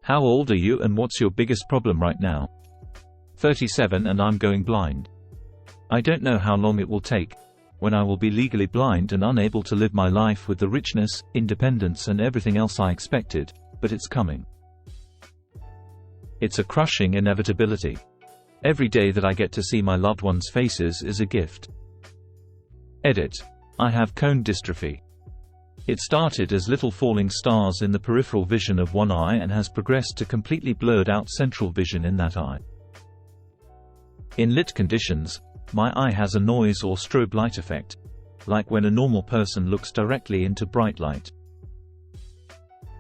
How old are you and what's your biggest problem right now? 37 and I'm going blind. I don't know how long it will take, when I will be legally blind and unable to live my life with the richness, independence and everything else I expected, but it's coming. It's a crushing inevitability. Every day that I get to see my loved ones' faces is a gift. Edit. I have cone dystrophy. It started as little falling stars in the peripheral vision of one eye and has progressed to completely blurred out central vision in that eye. In lit conditions, my eye has a noise or strobe light effect, like when a normal person looks directly into bright light.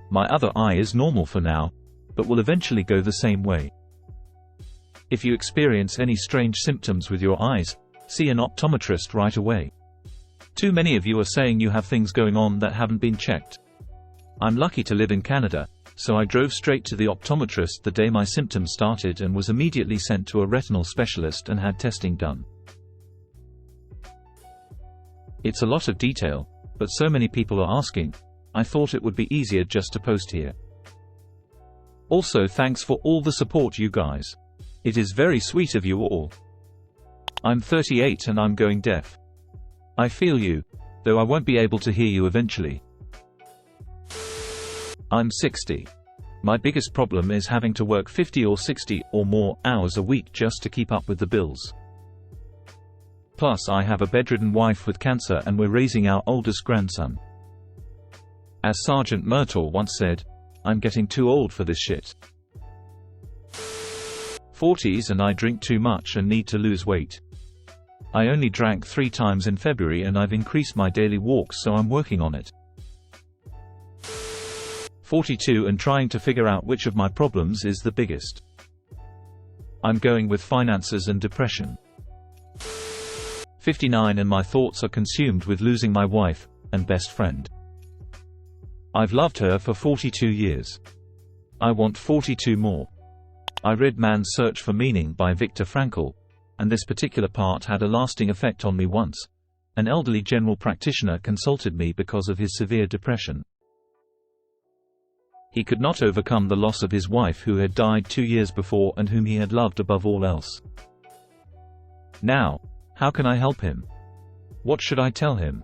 My other eye is normal for now, but will eventually go the same way. If you experience any strange symptoms with your eyes, see an optometrist right away. Too many of you are saying you have things going on that haven't been checked. I'm lucky to live in Canada, so I drove straight to the optometrist the day my symptoms started and was immediately sent to a retinal specialist and had testing done. It's a lot of detail, but so many people are asking, I thought it would be easier just to post here. Also, thanks for all the support, you guys. It is very sweet of you all. I'm 38 and I'm going deaf. I feel you, though I won't be able to hear you eventually. I'm 60. My biggest problem is having to work 50 or 60 or more hours a week just to keep up with the bills. Plus, I have a bedridden wife with cancer and we're raising our oldest grandson. As Sergeant Myrtle once said, I'm getting too old for this shit. 40s and I drink too much and need to lose weight. I only drank 3 times in February and I've increased my daily walks, so I'm working on it. 42 and trying to figure out which of my problems is the biggest. I'm going with finances and depression. 59 and my thoughts are consumed with losing my wife and best friend. I've loved her for 42 years. I want 42 more. I read Man's Search for Meaning by Viktor Frankl, and this particular part had a lasting effect on me once. An elderly general practitioner consulted me because of his severe depression. He could not overcome the loss of his wife who had died 2 years before and whom he had loved above all else. Now, how can I help him? What should I tell him?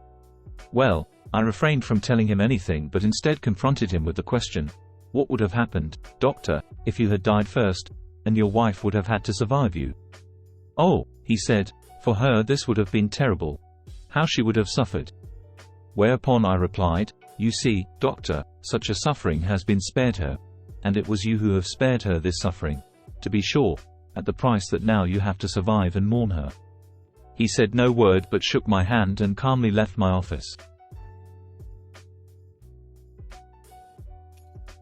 Well, I refrained from telling him anything but instead confronted him with the question, what would have happened, doctor, if you had died first, and your wife would have had to survive you? Oh, he said, for her this would have been terrible. How she would have suffered. Whereupon I replied, you see, doctor, such a suffering has been spared her, and it was you who have spared her this suffering, to be sure, at the price that now you have to survive and mourn her. He said no word but shook my hand and calmly left my office.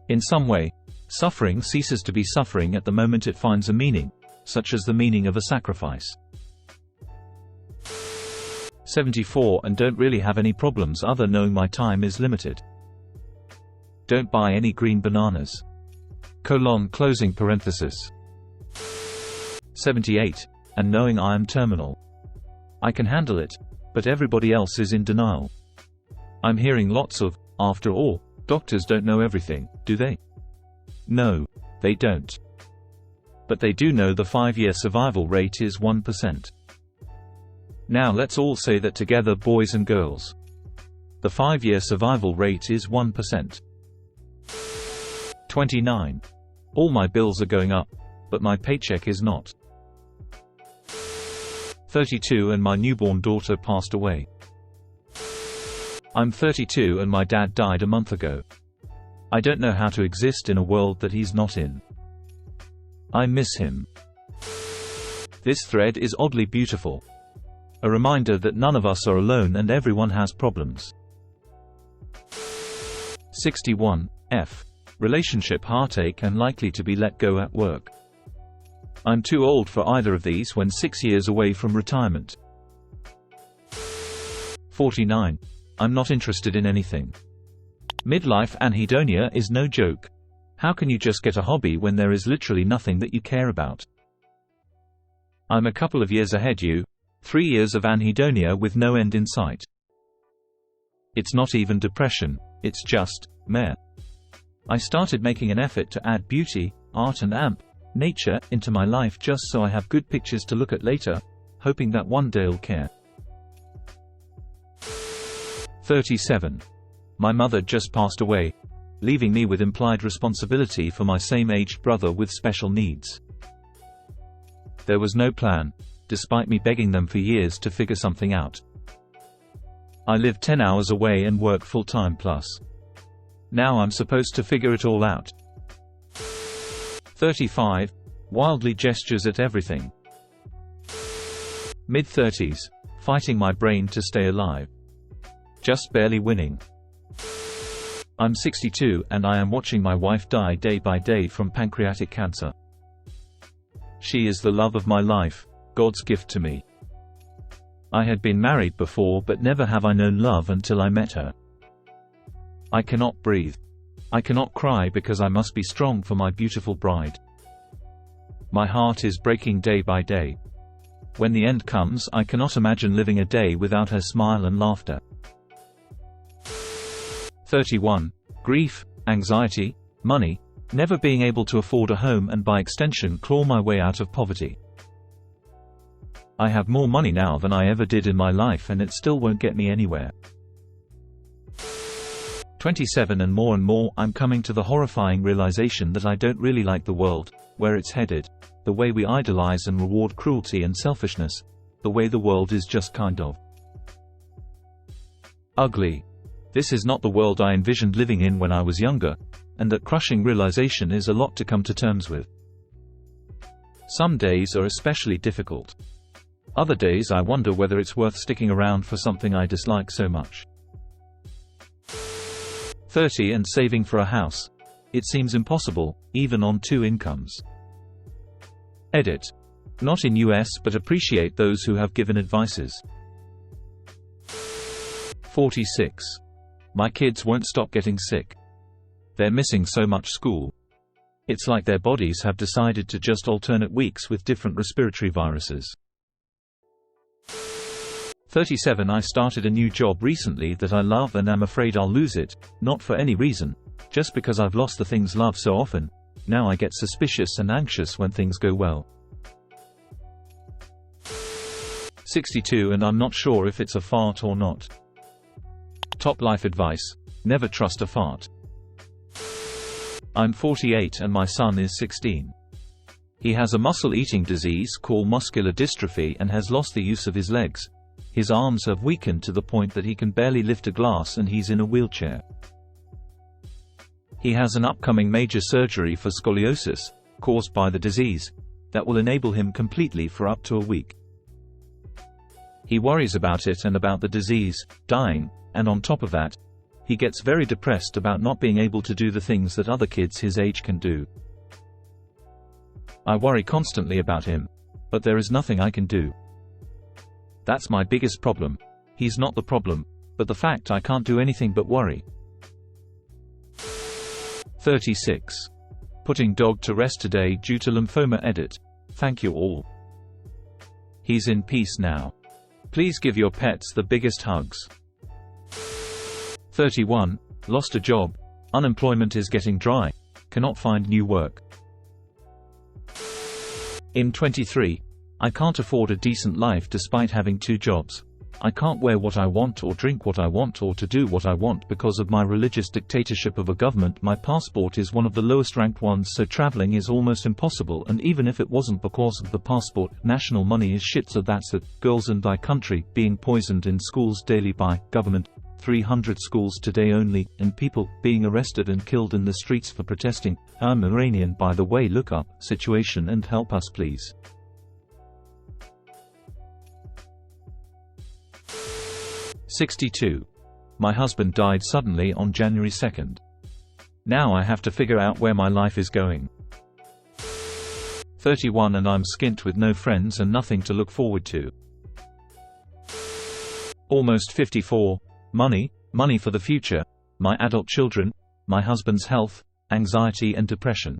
In some way, suffering ceases to be suffering at the moment it finds a meaning, such as the meaning of a sacrifice. 74 and don't really have any problems other knowing my time is limited. Don't buy any green bananas. Closing parenthesis. 78 and knowing I am terminal. I can handle it, but everybody else is in denial. I'm hearing lots of, after all, doctors don't know everything, do they? No, they don't. But they do know the 5-year survival rate is 1%. Now let's all say that together, boys and girls. The 5-year survival rate is 1%. 29. All my bills are going up, but my paycheck is not. 32 and my newborn daughter passed away. I'm 32 and my dad died a month ago. I don't know how to exist in a world that he's not in. I miss him. This thread is oddly beautiful. A reminder that none of us are alone and everyone has problems. 61. F. Relationship heartache and likely to be let go at work. I'm too old for either of these when 6 years away from retirement. 49. I'm not interested in anything. Midlife anhedonia is no joke. How can you just get a hobby when there is literally nothing that you care about? I'm a couple of years ahead you. 3 years of anhedonia with no end in sight. It's not even depression, it's just, meh. I started making an effort to add beauty, art and nature into my life just so I have good pictures to look at later, hoping that one day I'll care. 37. My mother just passed away, leaving me with implied responsibility for my same-aged brother with special needs. There was no plan, despite me begging them for years to figure something out. I live 10 hours away and work full-time plus. Now I'm supposed to figure it all out. 35. Wildly gestures at everything. Mid-30s. Fighting my brain to stay alive. Just barely winning. I'm 62 and I am watching my wife die day by day from pancreatic cancer. She is the love of my life, God's gift to me. I had been married before but never have I known love until I met her. I cannot breathe. I cannot cry because I must be strong for my beautiful bride. My heart is breaking day by day. When the end comes, I cannot imagine living a day without her smile and laughter. 31. Grief, anxiety, money, never being able to afford a home and by extension claw my way out of poverty. I have more money now than I ever did in my life and it still won't get me anywhere. 27. And more I'm coming to the horrifying realization that I don't really like the world, where it's headed, the way we idolize and reward cruelty and selfishness, the way the world is just kind of ugly. This is not the world I envisioned living in when I was younger, and that crushing realization is a lot to come to terms with. Some days are especially difficult. Other days I wonder whether it's worth sticking around for something I dislike so much. 30. And saving for a house. It seems impossible, even on 2 incomes. Edit. Not in US but appreciate those who have given advices. 46. My kids won't stop getting sick. They're missing so much school. It's like their bodies have decided to just alternate weeks with different respiratory viruses. 37. I started a new job recently that I love and am afraid I'll lose it, not for any reason, just because I've lost the things love so often. Now I get suspicious and anxious when things go well. 62. And I'm not sure if it's a fart or not. Top life advice: never trust a fart. I'm 48 and my son is 16. He has a muscle-eating disease called muscular dystrophy and has lost the use of his legs. His arms have weakened to the point that he can barely lift a glass and he's in a wheelchair. He has an upcoming major surgery for scoliosis, caused by the disease, that will enable him completely for up to a week. He worries about it and about the disease, dying, and on top of that, he gets very depressed about not being able to do the things that other kids his age can do. I worry constantly about him, but there is nothing I can do. That's my biggest problem. He's not the problem, but the fact I can't do anything but worry. 36. Putting dog to rest today due to lymphoma. Edit. Thank you all. He's in peace now. Please give your pets the biggest hugs. 31. Lost a job. Unemployment is getting dry. Cannot find new work. In 23. I can't afford a decent life despite having 2 jobs. I can't wear what I want or drink what I want or to do what I want because of my religious dictatorship of a government. My passport is one of the lowest ranked ones, so traveling is almost impossible, and even if it wasn't because of the passport, national money is shit, so that's it. Girls in thy country being poisoned in schools daily by government. 300 schools today only, and people being arrested and killed in the streets for protesting. I'm Iranian, by the way. Look up situation and help us please. 62. My husband died suddenly on January 2nd. Now I have to figure out where my life is going. 31. And I'm skint with no friends and nothing to look forward to. Almost 54. Money for the future, my adult children, my husband's health, anxiety and depression.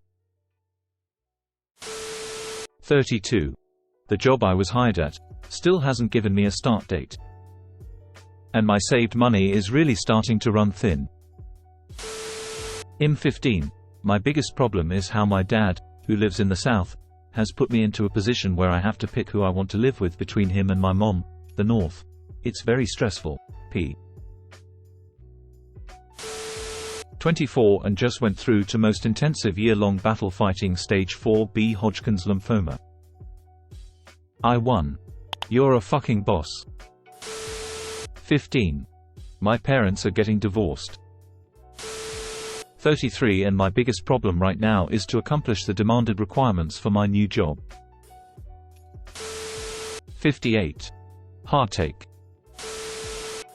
32. The job I was hired at still hasn't given me a start date. And my saved money is really starting to run thin. 15. My biggest problem is how my dad, who lives in the South, has put me into a position where I have to pick who I want to live with between him and my mom, the North. It's very stressful. P. 24 and just went through to most intensive year-long battle fighting stage 4B Hodgkin's lymphoma. I won. You're a fucking boss. 15. My parents are getting divorced. 33 and my biggest problem right now is to accomplish the demanded requirements for my new job. 58. Heartache.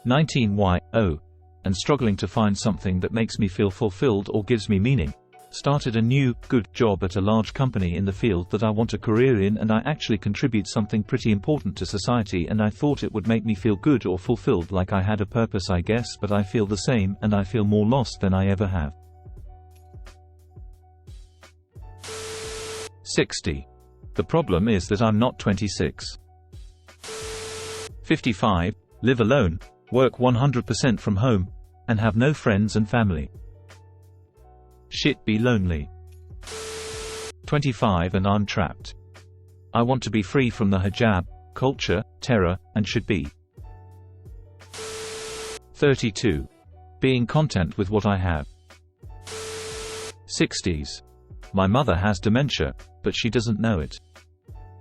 19 Why, oh, and struggling to find something that makes me feel fulfilled or gives me meaning. Started a new, good job at a large company in the field that I want a career in, and I actually contribute something pretty important to society, and I thought it would make me feel good or fulfilled, like I had a purpose, I guess, but I feel the same, and I feel more lost than I ever have. 60. The problem is that I'm not 26. 55. Live alone, work 100% from home, and have no friends and family. Shit, be lonely. 25 and I'm trapped. I want to be free from the hijab, culture, terror, and should be. 32. Being content with what I have. 60s. My mother has dementia, but she doesn't know it.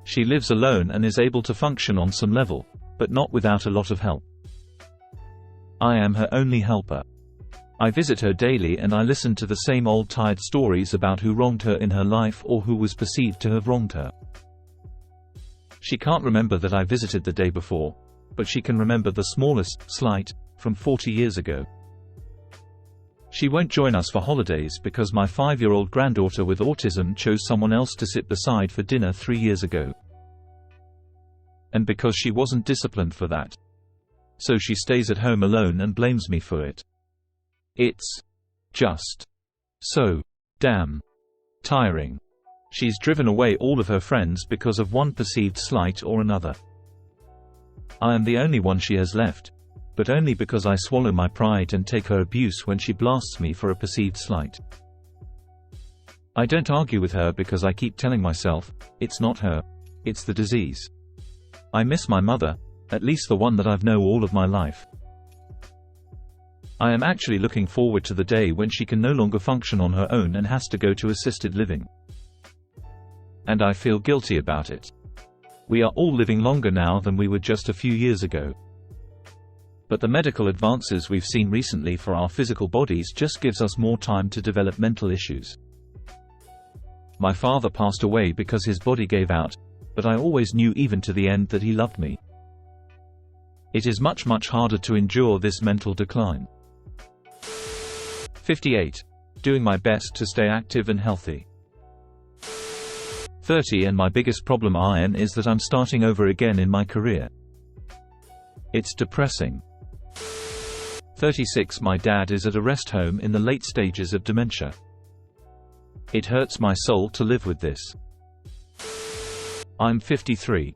She lives alone and is able to function on some level, but not without a lot of help. I am her only helper. I visit her daily and I listen to the same old tired stories about who wronged her in her life or who was perceived to have wronged her. She can't remember that I visited the day before, but she can remember the smallest slight from 40 years ago. She won't join us for holidays because my 5-year-old granddaughter with autism chose someone else to sit beside for dinner 3 years ago. And because she wasn't disciplined for that. So she stays at home alone and blames me for it. It's just so damn tiring. She's driven away all of her friends because of one perceived slight or another. I am the only one she has left, but only because I swallow my pride and take her abuse when she blasts me for a perceived slight. I don't argue with her because I keep telling myself, it's not her, it's the disease. I miss my mother, at least the one that I've known all of my life. I am actually looking forward to the day when she can no longer function on her own and has to go to assisted living. And I feel guilty about it. We are all living longer now than we were just a few years ago. But the medical advances we've seen recently for our physical bodies just gives us more time to develop mental issues. My father passed away because his body gave out, but I always knew even to the end that he loved me. It is much harder to endure this mental decline. 58. Doing my best to stay active and healthy. 30 and my biggest problem is that I'm starting over again in my career. It's depressing. 36 My dad is at a rest home in the late stages of dementia. It hurts my soul to live with this. I'm 53.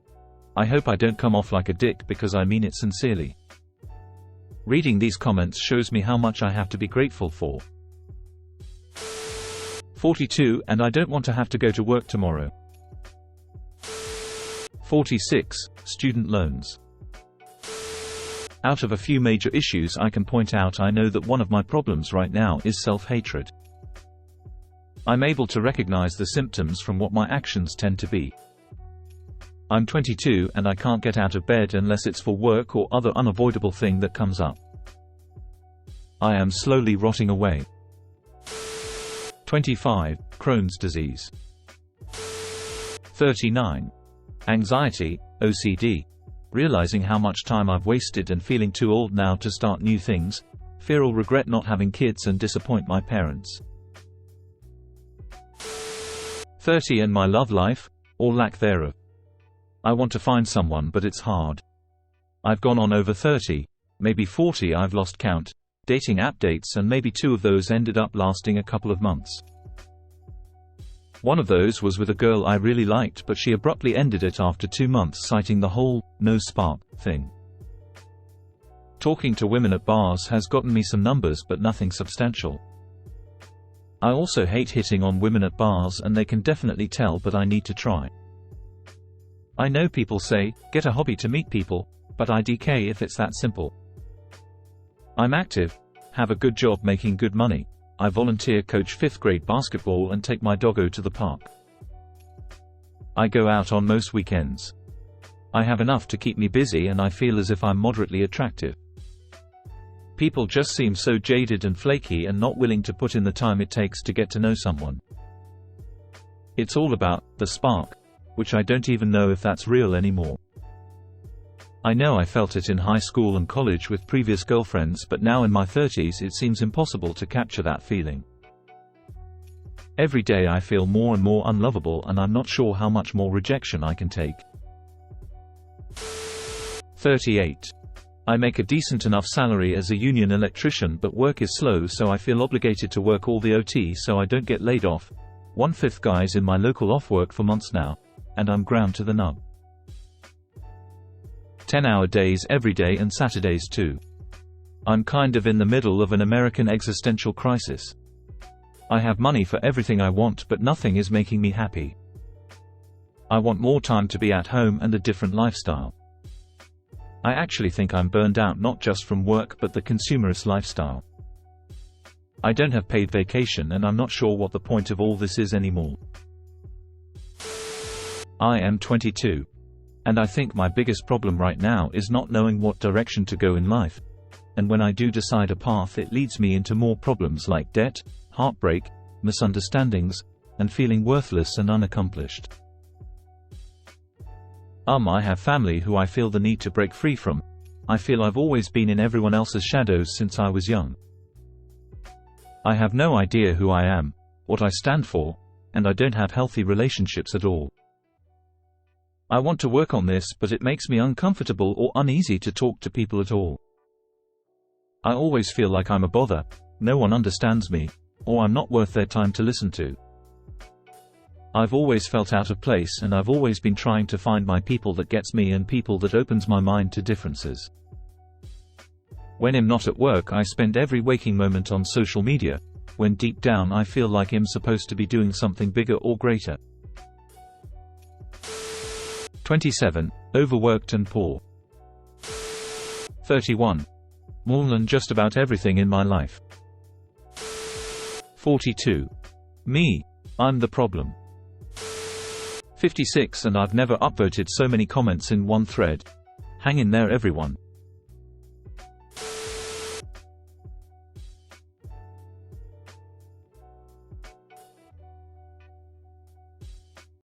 I hope I don't come off like a dick because I mean it sincerely. Reading these comments shows me how much I have to be grateful for. 42 and I don't want to have to go to work tomorrow. 46 Student loans. Out of a few major issues I can point out, I know that one of my problems right now is self-hatred. I'm able to recognize the symptoms from what my actions tend to be. I'm 22 and I can't get out of bed unless it's for work or other unavoidable thing that comes up. I am slowly rotting away. 25 Crohn's disease. 39 Anxiety, OCD. Realizing how much time I've wasted and feeling too old now to start new things. Fear or regret not having kids and disappoint my parents. 30 and my love life, or lack thereof. I want to find someone but it's hard. I've gone on over 30, maybe 40, I've lost count, dating app dates, and maybe 2 of those ended up lasting a couple of months. One of those was with a girl I really liked, but she abruptly ended it after 2 months, citing the whole no spark thing. Talking to women at bars has gotten me some numbers but nothing substantial. I also hate hitting on women at bars, and they can definitely tell, but I need to try. I know people say, get a hobby to meet people, but I DK if it's that simple. I'm active, have a good job making good money. I volunteer, coach 5th grade basketball, and take my doggo to the park. I go out on most weekends. I have enough to keep me busy, and I feel as if I'm moderately attractive. People just seem so jaded and flaky and not willing to put in the time it takes to get to know someone. It's all about the spark, which I don't even know if that's real anymore. I know I felt it in high school and college with previous girlfriends, but now in my 30s it seems impossible to capture that feeling. Every day I feel more and more unlovable, and I'm not sure how much more rejection I can take. 38. I make a decent enough salary as a union electrician, but work is slow, so I feel obligated to work all the OT so I don't get laid off. 1/5 guys in my local off work for months now, and I'm ground to the nub. 10-hour days every day, and Saturdays too. I'm kind of in the middle of an American existential crisis. I have money for everything I want, but nothing is making me happy. I want more time to be at home and a different lifestyle. I actually think I'm burned out, not just from work but the consumerist lifestyle. I don't have paid vacation, and I'm not sure what the point of all this is anymore. I am 22. And I think my biggest problem right now is not knowing what direction to go in life. And when I do decide a path, it leads me into more problems like debt, heartbreak, misunderstandings, and feeling worthless and unaccomplished. I have family who I feel the need to break free from. I feel I've always been in everyone else's shadows since I was young. I have no idea who I am, what I stand for, and I don't have healthy relationships at all. I want to work on this, but it makes me uncomfortable or uneasy to talk to people at all. I always feel like I'm a bother, no one understands me, or I'm not worth their time to listen to. I've always felt out of place, and I've always been trying to find my people that gets me and people that opens my mind to differences. When I'm not at work, I spend every waking moment on social media, when deep down I feel like I'm supposed to be doing something bigger or greater. 27. Overworked and poor. 31. More than just about everything in my life. 42. Me. I'm the problem. 56. And I've never upvoted so many comments in one thread. Hang in there, everyone.